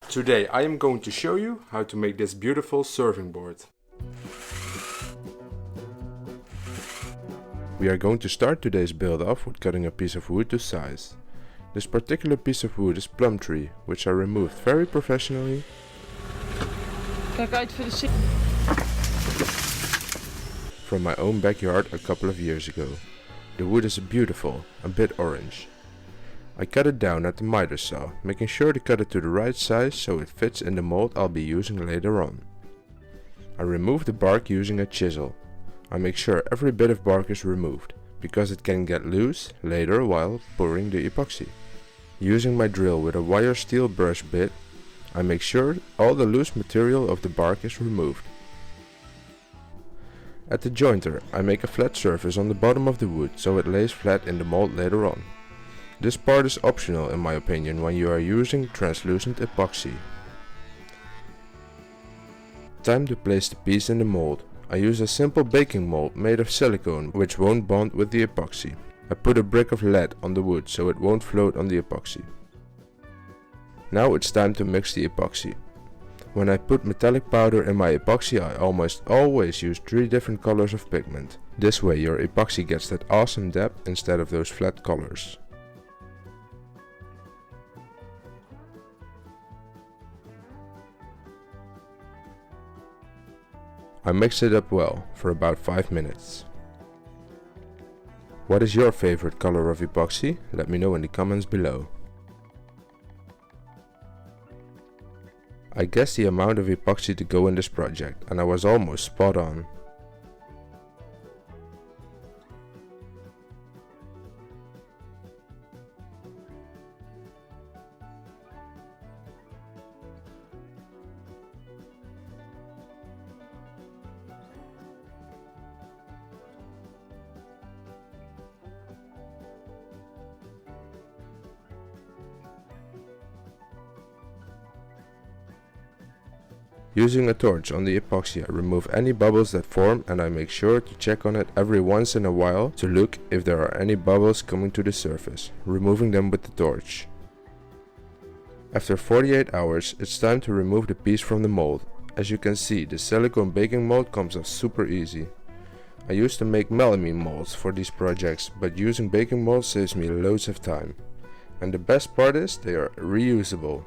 Today I am going to show you how to make this beautiful serving board. We are going to start today's build off with cutting a piece of wood to size. This particular piece of wood is plum tree, which I removed very professionally. Kijk uit voor de from my own backyard a couple of years ago. The wood is beautiful, a bit orange. I cut it down at the miter saw, making sure to cut it to the right size so it fits in the mold I'll be using later on. I remove the bark using a chisel. I make sure every bit of bark is removed, because it can get loose later while pouring the epoxy. Using my drill with a wire steel brush bit, I make sure all the loose material of the bark is removed. At the jointer, I make a flat surface on the bottom of the wood so it lays flat in the mold later on. This part is optional in my opinion when you are using translucent epoxy. Time to place the piece in the mold. I use a simple baking mold made of silicone which won't bond with the epoxy. I put a brick of lead on the wood so it won't float on the epoxy. Now it's time to mix the epoxy. When I put metallic powder in my epoxy, I almost always use 3 different colors of pigment. This way your epoxy gets that awesome depth instead of those flat colors. I mix it up well for about 5 minutes. What is your favorite color of epoxy? Let me know in the comments below. I guessed the amount of epoxy to go in this project and I was almost spot on. Using a torch on the epoxy, I remove any bubbles that form and I make sure to check on it every once in a while to look if there are any bubbles coming to the surface, removing them with the torch. After 48 hours, it's time to remove the piece from the mold. As you can see, the silicone baking mold comes off super easy. I used to make melamine molds for these projects, but using baking molds saves me loads of time. And the best part is they are reusable.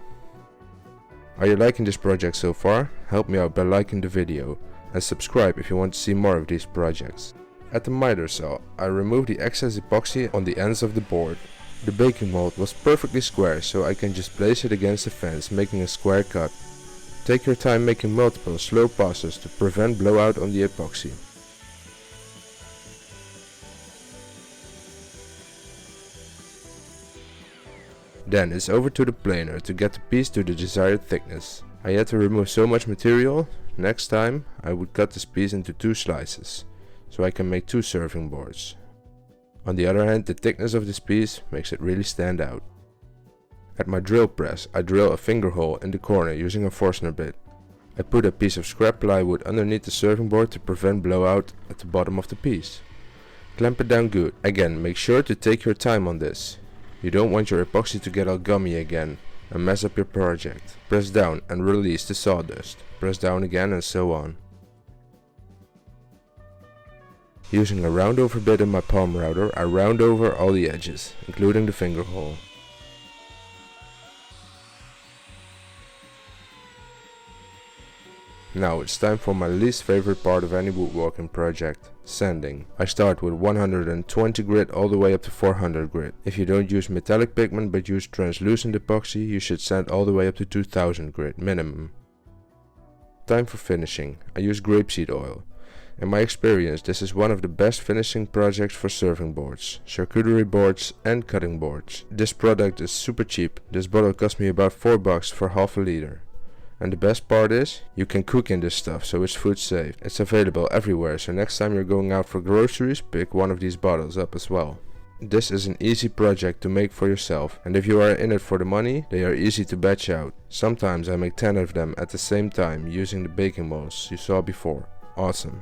Are you liking this project so far? Help me out by liking the video and subscribe if you want to see more of these projects. At the miter saw, I removed the excess epoxy on the ends of the board. The baking mold was perfectly square so I can just place it against the fence making a square cut. Take your time making multiple slow passes to prevent blowout on the epoxy. Then it's over to the planer to get the piece to the desired thickness. I had to remove so much material. Next time I would cut this piece into 2 slices, so I can make 2 serving boards. On the other hand, the thickness of this piece makes it really stand out. At my drill press, I drill a finger hole in the corner using a Forstner bit. I put a piece of scrap plywood underneath the serving board to prevent blowout at the bottom of the piece. Clamp it down good. Again, make sure to take your time on this. You don't want your epoxy to get all gummy again and mess up your project. Press down and release the sawdust. Press down again and so on. Using a round over bit in my palm router, I round over all the edges, including the finger hole. Now it's time for my least favorite part of any woodworking project, sanding. I start with 120 grit all the way up to 400 grit. If you don't use metallic pigment but use translucent epoxy, you should sand all the way up to 2000 grit minimum. Time for finishing. I use grapeseed oil. In my experience, this is one of the best finishing projects for serving boards, charcuterie boards and cutting boards. This product is super cheap. This bottle cost me about $4 for half a liter. And the best part is, you can cook in this stuff so it's food safe. It's available everywhere, so next time you're going out for groceries, pick one of these bottles up as well. This is an easy project to make for yourself, and if you are in it for the money, they are easy to batch out. Sometimes I make 10 of them at the same time using the baking molds you saw before. Awesome.